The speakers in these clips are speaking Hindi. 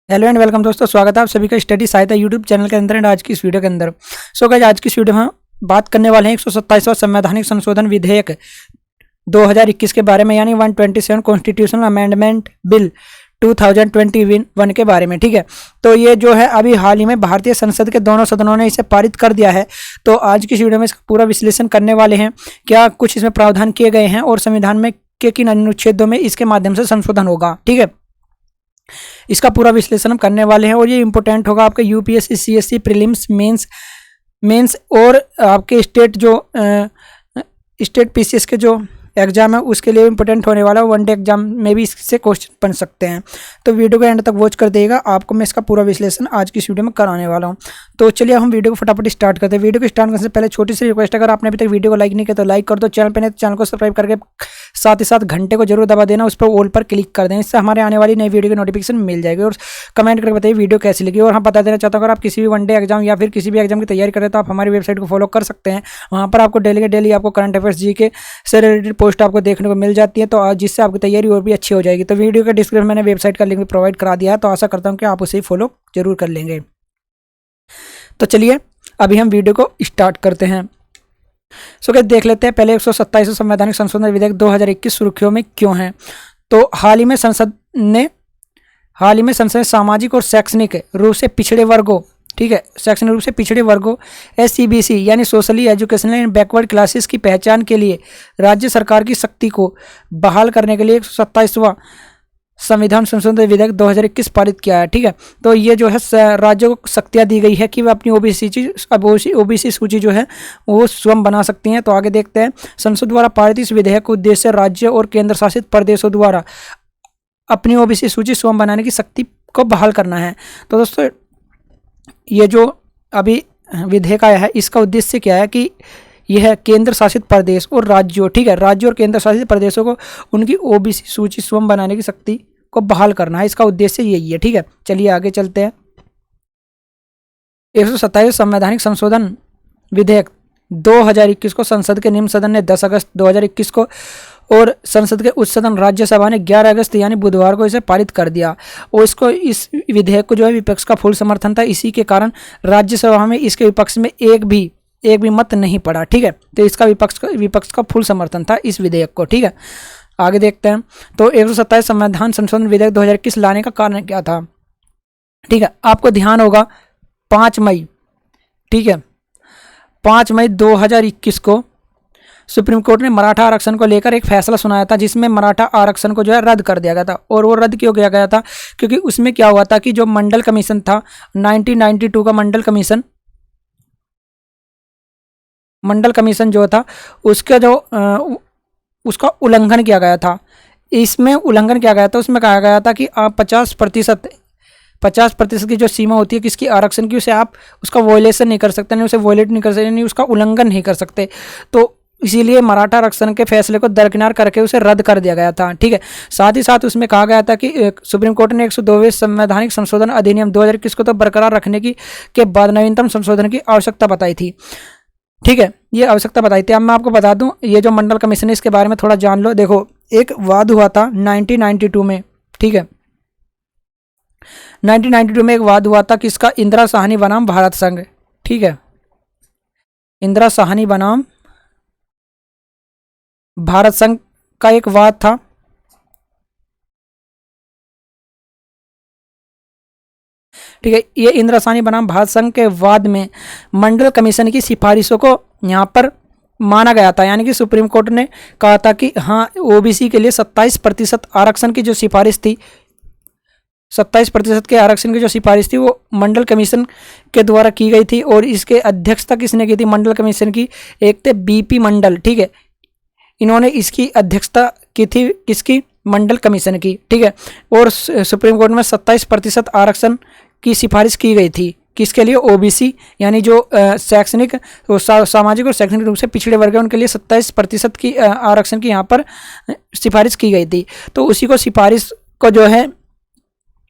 हेलो एंड वेलकम दोस्तों, स्वागत है आप सभी का स्टडी सहायता यूट्यूब चैनल के अंदर एंड आज की इस वीडियो के अंदर। गाइस, आज की इस वीडियो में हम बात करने वाले हैं 127वां संवैधानिक संशोधन विधेयक 2021 के बारे में, यानी 127 कॉन्स्टिट्यूशनल अमेंडमेंट बिल 2021 के बारे में। ठीक है, तो ये जो है अभी हाल ही में भारतीय संसद के दोनों सदनों ने इसे पारित कर दिया है। तो आज की इस वीडियो में इसका पूरा विश्लेषण करने वाले हैं, क्या कुछ इसमें प्रावधान किए गए हैं और संविधान में के किन अनुच्छेदों में इसके माध्यम से संशोधन होगा। ठीक है, इसका पूरा विश्लेषण हम करने वाले हैं और ये इंपॉर्टेंट होगा आपके यूपीएससी, सीएससी, प्रीलिम्स, मेंस और आपके स्टेट पीसीएस के जो एग्जाम है उसके लिए इंपॉर्टेंट होने वाला है। वनडे एग्जाम में भी इससे क्वेश्चन बन सकते हैं, तो वीडियो को एंड तक वॉच कर देगा। आपको मैं इसका पूरा विश्लेषण आज की इस वीडियो में कराने वाला हूं। तो चलिए हम वीडियो को फटाफट स्टार्ट करते हैं। वीडियो को स्टार्ट करने से पहले छोटी सी रिक्वेस्ट, अगर आपने अभी तक वीडियो को लाइक नहीं किया तो लाइक कर दो, चैनल पर नहीं तो चैनल को सब्सक्राइब करके साथ ही साथ घंटे को जरूर दबा देना, उस पर ऑल पर क्लिक कर देना, इससे हमारे आने वाली नई वीडियो की नोटिफिकेशन मिल जाएगी। और कमेंट करके बताइए वीडियो कैसी लगी। और हम बता देना चाहता हूँ, अगर आप किसी भी वनडे एग्जाम या फिर किसी भी एग्जाम की तैयारी करें तो आप हमारी वेबसाइट को फॉलो कर सकते हैं। वहाँ पर आपको डेली के डेली आपको करंट अफेयर्स, जीके से रिलेटेड पोस्ट आपको देखने को मिल जाती है, तो जिससे आपकी तैयारी और भी अच्छी हो जाएगी। तो वीडियो के डिस्क्रिप्शन में मैंने वेबसाइट का लिंक भी प्रोवाइड करा दिया है, तो आशा करता हूँ कि आप उसे ही फॉलो जरूर कर लेंगे। तो चलिए अभी हम वीडियो को स्टार्ट करते हैं। क्या देख लेते हैं पहले 127 संवैधानिक संशोधन विधेयक 2021 सुर्खियों में क्यों है। तो हाल ही में संसद ने सामाजिक और शैक्षणिक रूप से पिछड़े वर्गों, ठीक है, शैक्षणिक रूप से पिछड़े वर्गों SCBC यानी socially educational and backward classes की पहचान के लिए राज्य सरकार की शक्ति को बहाल करने के लिए 127वां संविधान संशोधन विधेयक 2021 पारित किया है। ठीक है, तो ये जो है राज्यों को शक्तियाँ दी गई है कि वे अपनी ओबीसी सूची जो है वो स्वयं बना सकती हैं। तो आगे देखते हैं। संसद द्वारा पारित इस विधेयक का उद्देश्य राज्य और केंद्र शासित प्रदेशों द्वारा अपनी ओबीसी सूची स्वयं बनाने की शक्ति को बहाल करना है। तो दोस्तों, ये जो अभी विधेयक आया है इसका उद्देश्य क्या है कि यह केंद्र शासित प्रदेश और राज्यों, ठीक है, राज्यों और केंद्र शासित प्रदेशों को उनकी ओबीसी सूची स्वयं बनाने की शक्ति को बहाल करना है। इसका उद्देश्य यही है। ठीक है, चलिए आगे चलते हैं। 127 संवैधानिक संशोधन विधेयक 2021 को संसद के निम्न सदन ने 10 अगस्त 2021 को और संसद के उच्च सदन राज्यसभा ने 11 अगस्त यानी बुधवार को इसे पारित कर दिया। और इस विधेयक को जो है विपक्ष का फुल समर्थन था, इसी के कारण राज्यसभा में इसके विपक्ष में एक भी मत नहीं पड़ा। ठीक है, तो इसका विपक्ष का फुल समर्थन था इस विधेयक को। ठीक है, आगे देखते हैं। तो 127 संविधान संशोधन विधेयक 2021 लाने का कारण क्या था। ठीक है, आपको ध्यान होगा 5 मई, ठीक है, 5 मई 2021 को सुप्रीम कोर्ट ने मराठा आरक्षण को लेकर एक फैसला सुनाया था, जिसमें मराठा आरक्षण को जो है रद्द कर दिया गया था। और वो रद्द क्यों किया गया था, क्योंकि उसमें क्या हुआ था कि जो मंडल कमीशन था 1992 का मंडल कमीशन जो था उसका उल्लंघन किया गया था। इसमें उल्लंघन किया गया था, उसमें कहा गया था कि आप 50% की जो सीमा होती है किसकी, आरक्षण की, उसे आप उसका वॉयलेशन नहीं कर सकते, नहीं उसे वॉयलेट नहीं कर सकते, नहीं उसका उल्लंघन नहीं कर सकते। तो इसीलिए मराठा आरक्षण के फैसले को दरकिनार करके उसे रद्द कर दिया गया था। ठीक है, साथ ही साथ उसमें कहा गया था कि सुप्रीम कोर्ट ने 102वें संवैधानिक संशोधन अधिनियम 2021 को तो बरकरार रखने के बाद नवीनतम संशोधन की आवश्यकता बताई थी। ठीक है, ये आवश्यकता बताई थी। अब मैं आपको बता दूं, ये जो मंडल कमीशन है इसके बारे में थोड़ा जान लो। देखो, एक वाद हुआ था 1992 में। ठीक है, 1992 में एक वाद हुआ था किसका, इंदिरा साहनी बनाम भारत संघ। ठीक है, इंदिरा साहनी बनाम भारत संघ का एक वाद था। ठीक है, ये इंदिरा साहनी बनाम भारत संघ के वाद में मंडल कमीशन की सिफारिशों को यहाँ पर माना गया था। यानी कि सुप्रीम कोर्ट ने कहा था कि हाँ, ओबीसी के लिए 27% आरक्षण की जो सिफारिश थी, 27% के आरक्षण की जो सिफारिश थी वो मंडल कमीशन के द्वारा की गई थी। और इसके अध्यक्षता किसने की थी मंडल कमीशन की, एक थे बीपी मंडल। ठीक है, इन्होंने इसकी अध्यक्षता की थी, किसकी, मंडल कमीशन की। ठीक है, और सुप्रीम कोर्ट में 27% आरक्षण की सिफारिश की गई थी, किसके लिए, ओबीसी यानी जो शैक्षणिक, सामाजिक और शैक्षणिक रूप से पिछड़े वर्ग है उनके लिए 27% की आरक्षण की यहाँ पर सिफारिश की गई थी। तो उसी को सिफारिश को जो है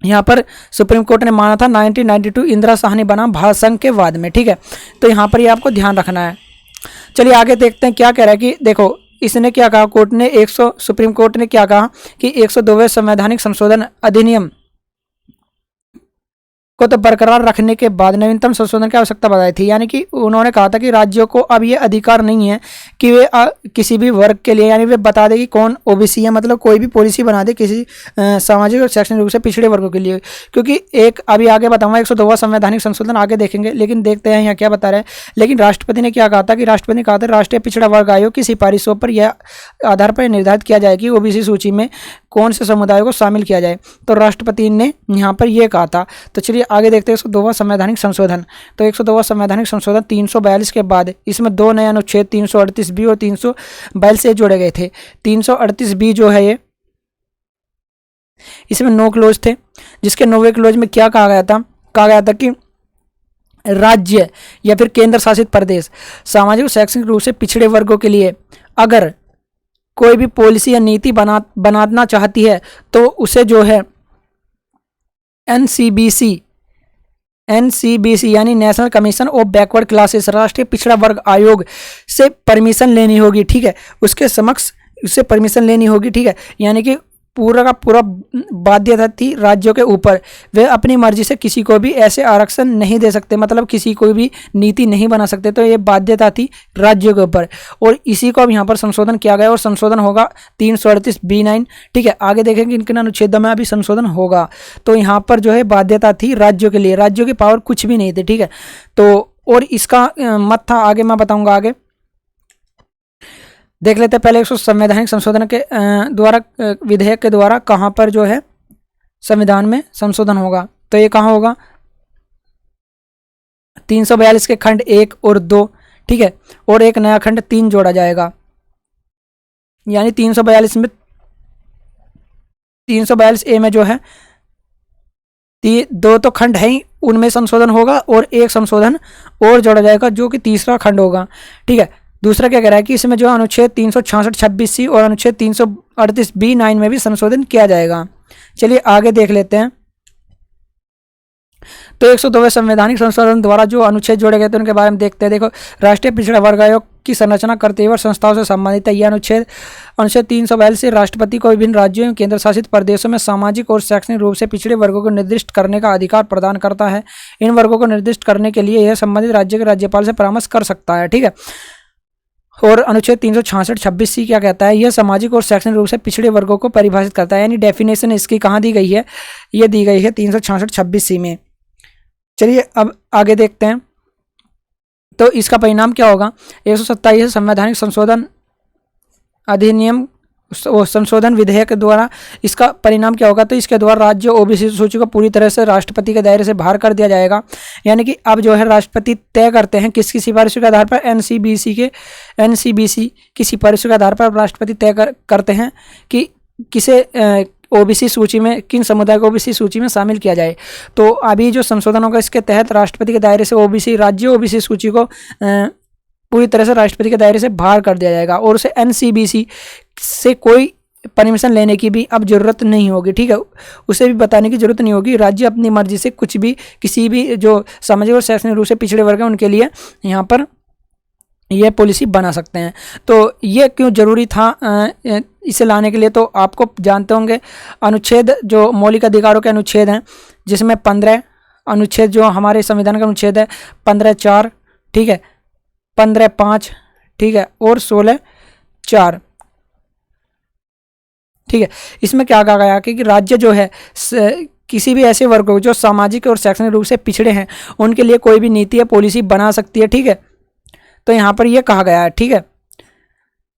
यहाँ पर सुप्रीम कोर्ट ने माना था 1992 इंदिरा साहनी बनाम भारत संघ के वाद में। ठीक है, तो यहाँ पर ये आपको ध्यान रखना है। चलिए आगे देखते हैं क्या कह रहा है कि देखो इसने क्या कहा, सुप्रीम कोर्ट ने क्या कहा कि 102वें संवैधानिक संशोधन अधिनियम को तो बरकरार रखने के बाद नवीनतम संशोधन की आवश्यकता बताई थी। यानी कि उन्होंने कहा था कि राज्यों को अब ये अधिकार नहीं है कि वे किसी भी वर्ग के लिए, यानी वे बता दे कि कौन ओबीसी है, मतलब कोई भी पॉलिसी बना दे किसी सामाजिक और शैक्षणिक रूप से पिछड़े वर्गों के लिए। क्योंकि एक अभी आगे बताऊंगा 102वां संवैधानिक संशोधन आगे देखेंगे, लेकिन देखते हैं यहाँ क्या बता रहे हैं। लेकिन राष्ट्रपति ने क्या कहा था कि राष्ट्रपति ने कहा था राष्ट्रीय पिछड़ा वर्ग आयोग की सिफारिशों पर यह आधार पर निर्धारित किया जाए कि ओबीसी सूची में कौन से समुदायों को शामिल किया जाए। तो राष्ट्रपति ने यहाँ पर यह कहा था। तो चलिए आगे देखते हैं 102वां संवैधानिक संशोधन। तो 102वां संवैधानिक संशोधन 342 के बाद इसमें 2 नए अनुच्छेद 338 बी और 342 से जोड़े गए थे। 338 बी जो है ये, इसमें 9 क्लोज थे, जिसके 9वें क्लोज में क्या कहा गया था कि राज्य या फिर केंद्र शासित प्रदेश सामाजिक और शैक्षणिक रूप से पिछड़े वर्गों के लिए अगर कोई भी पॉलिसी या नीति बनाना चाहती है तो उसे जो है एनसीबीसी यानी national commission of backward classes, राष्ट्रीय पिछड़ा वर्ग आयोग से परमिशन लेनी होगी। ठीक है, उसके समक्ष उससे परमिशन लेनी होगी। ठीक है, यानी कि पूरा का पूरा बाध्यता थी राज्यों के ऊपर। वे अपनी मर्जी से किसी को भी ऐसे आरक्षण नहीं दे सकते, मतलब किसी को भी नीति नहीं बना सकते। तो ये बाध्यता थी राज्यों के ऊपर, और इसी को अब यहाँ पर संशोधन किया गया और संशोधन होगा 338B9। ठीक है, आगे देखेंगे किन किन अनुच्छेदों में अभी संशोधन होगा। तो यहाँ पर जो है बाध्यता थी राज्यों के लिए, राज्यों की पावर कुछ भी नहीं थी। ठीक है, तो और इसका मत था, आगे मैं बताऊंगा। आगे देख लेते हैं पहले 100 संवैधानिक संशोधन के द्वारा, विधेयक के द्वारा कहाँ पर जो है संविधान में संशोधन होगा। तो ये कहाँ होगा, 342 के खंड 1 और 2। ठीक है, और एक नया खंड 3 जोड़ा जाएगा। यानी 342 में 342A में जो है 2 तो खंड है ही, उनमें संशोधन होगा और एक संशोधन और जोड़ा जाएगा जो कि तीसरा खंड होगा। ठीक है, दूसरा क्या कह रहा है कि इसमें जो अनुच्छेद 366(26)C और अनुच्छेद 338B9 में भी संशोधन किया जाएगा। चलिए आगे देख लेते हैं। तो 102वें संवैधानिक संशोधन द्वारा जो अनुच्छेद जोड़े गए थे उनके बारे में देखते हैं। देखो, राष्ट्रीय पिछड़ा वर्ग आयोग की संरचना करते हुए संस्थाओं से संबंधित है। यह अनुच्छेद 342 से राष्ट्रपति को विभिन्न राज्यों एवं केंद्र शासित प्रदेशों में सामाजिक और शैक्षणिक रूप से पिछड़े वर्गों को निर्दिष्ट करने का अधिकार प्रदान करता है। इन वर्गों को निर्दिष्ट करने के लिए यह संबंधित राज्य के राज्यपाल से परामर्श कर सकता है। ठीक है, और अनुच्छेद 366(26)C क्या कहता है, यह सामाजिक और शैक्षणिक रूप से पिछड़े वर्गों को परिभाषित करता है। यानी डेफिनेशन इसकी कहाँ दी गई है, यह दी गई है 366(26)C में। चलिए अब आगे देखते हैं। तो इसका परिणाम क्या होगा, 127 संवैधानिक संशोधन अधिनियम संशोधन विधेयक के द्वारा इसका परिणाम क्या होगा। तो इसके द्वारा राज्य ओबीसी सूची को पूरी तरह से राष्ट्रपति के दायरे से बाहर कर दिया जाएगा। यानी कि अब जो है राष्ट्रपति तय करते हैं किसकी सिफारिशों के आधार पर, एनसीबीसी की सिफारिशों के आधार पर राष्ट्रपति तय करते हैं कि किसे ओबीसी सूची में, किन समुदाय को ओबीसी सूची में शामिल किया जाए। तो अभी जो संशोधन होगा इसके तहत राष्ट्रपति के दायरे से ओबीसी राज्य ओबीसी सूची को पूरी तरह से राष्ट्रपति के दायरे से बाहर कर दिया जाएगा और उसे एनसीबीसी से कोई परमिशन लेने की भी अब जरूरत नहीं होगी। ठीक है, उसे भी बताने की जरूरत नहीं होगी। राज्य अपनी मर्जी से कुछ भी, किसी भी जो सामाजिक और शैक्षणिक रूप से पिछड़े वर्ग हैं उनके लिए यहाँ पर यह पॉलिसी बना सकते हैं। तो ये क्यों जरूरी था इसे लाने के लिए, तो आपको जानते होंगे अनुच्छेद जो मौलिक अधिकारों के अनुच्छेद हैं, जिसमें 15 अनुच्छेद जो हमारे संविधान का अनुच्छेद है, 15(4), ठीक है, 15(5), ठीक है, और 16(4), ठीक है। इसमें क्या कहा गया कि राज्य जो है किसी भी ऐसे वर्ग जो सामाजिक और शैक्षणिक रूप से पिछड़े हैं उनके लिए कोई भी नीति या पॉलिसी बना सकती है। ठीक है, तो यहाँ पर ये कहा गया है। ठीक है,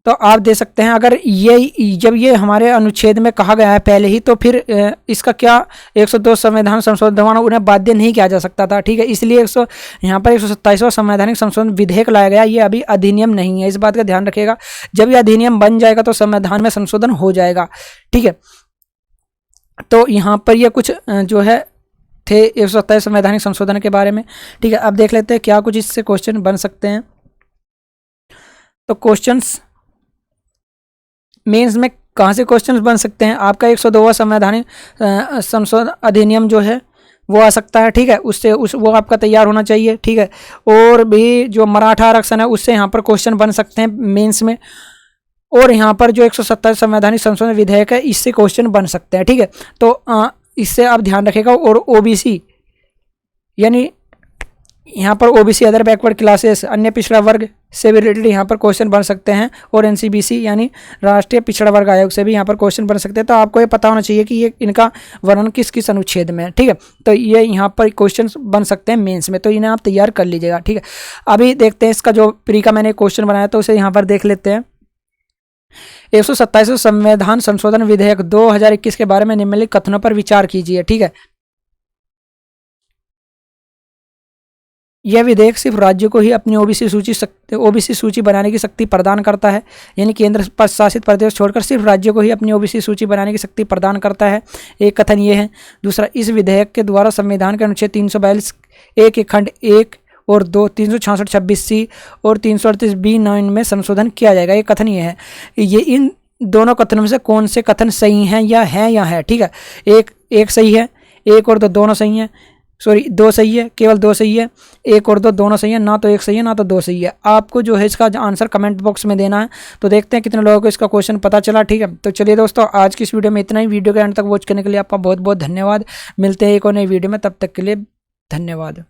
तो आप दे सकते हैं अगर ये जब ये हमारे अनुच्छेद में कहा गया है पहले ही, तो फिर इसका क्या 102 संवैधान संशोधन द्वारा उन्हें बाध्य नहीं किया जा सकता था। ठीक है, इसलिए यहाँ पर 127वां संवैधानिक संशोधन विधेयक लाया गया। ये अभी अधिनियम नहीं है, इस बात का ध्यान रखिएगा। जब ये अधिनियम बन जाएगा तो संविधान में संशोधन हो जाएगा। ठीक है, तो यहाँ पर ये कुछ जो है थे 127 संवैधानिक संशोधन के बारे में। ठीक है, अब देख लेते हैं क्या कुछ इससे क्वेश्चन बन सकते हैं। तो क्वेश्चंस मेंस में कहाँ से क्वेश्चंस बन सकते हैं, आपका 102वां संवैधानिक संशोधन अधिनियम जो है वो आ सकता है। ठीक है, उससे वो आपका तैयार होना चाहिए। ठीक है, और भी जो मराठा आरक्षण है उससे यहाँ पर क्वेश्चन बन सकते हैं मेंस में, और यहाँ पर जो 127 संवैधानिक संशोधन विधेयक है इससे क्वेश्चन बन सकते हैं। ठीक है, तो इससे आप ध्यान रखिएगा। और ओबीसी यानी यहाँ पर ओबीसी अदर बैकवर्ड क्लासेस अन्य पिछड़ा वर्ग से भी रिलेटेड यहाँ पर क्वेश्चन बन सकते हैं, और एनसीबीसी यानी राष्ट्रीय पिछड़ा वर्ग आयोग से भी यहाँ पर क्वेश्चन बन सकते हैं। तो आपको ये पता होना चाहिए कि ये इनका वर्णन किस किस अनुच्छेद में है, ठीक है। तो ये यहाँ पर क्वेश्चन बन सकते हैं मेंस में, तो इन्हें आप तैयार कर लीजिएगा, ठीक है। अभी देखते हैं इसका जो प्री का मैंने क्वेश्चन बनाया तो उसे यहाँ पर देख लेते हैं। 127 संविधान संशोधन विधेयक 2021 के बारे में निम्नलिखित कथनों पर विचार कीजिए, ठीक है। यह विधेयक सिर्फ राज्यों को ही अपनी ओबीसी सूची बनाने की शक्ति प्रदान करता है, यानी केंद्र शासित प्रदेश छोड़कर सिर्फ राज्यों को ही अपनी ओबीसी सूची बनाने की शक्ति प्रदान करता है, एक कथन ये है। दूसरा, इस विधेयक के द्वारा संविधान के अनुच्छेद 342 एक खंड 1 और 2, 366 26C और 338 B9 में संशोधन किया जाएगा, एक कथन ये है। ये इन दोनों कथनों में से कौन से कथन सही हैं या है, ठीक है। एक सही है, एक और दो दोनों सही हैं, सॉरी 2 सही है, केवल 2 सही है, एक और दो दोनों सही है, ना तो एक सही है ना तो 2 सही है। आपको जो है इसका आंसर कमेंट बॉक्स में देना है। तो देखते हैं कितने लोगों को इसका क्वेश्चन पता चला, ठीक है। तो चलिए दोस्तों, आज की इस वीडियो में इतना ही। वीडियो के एंड तक वॉच करने के लिए आपका बहुत बहुत धन्यवाद। मिलते हैं एक और नई वीडियो में, तब तक के लिए धन्यवाद।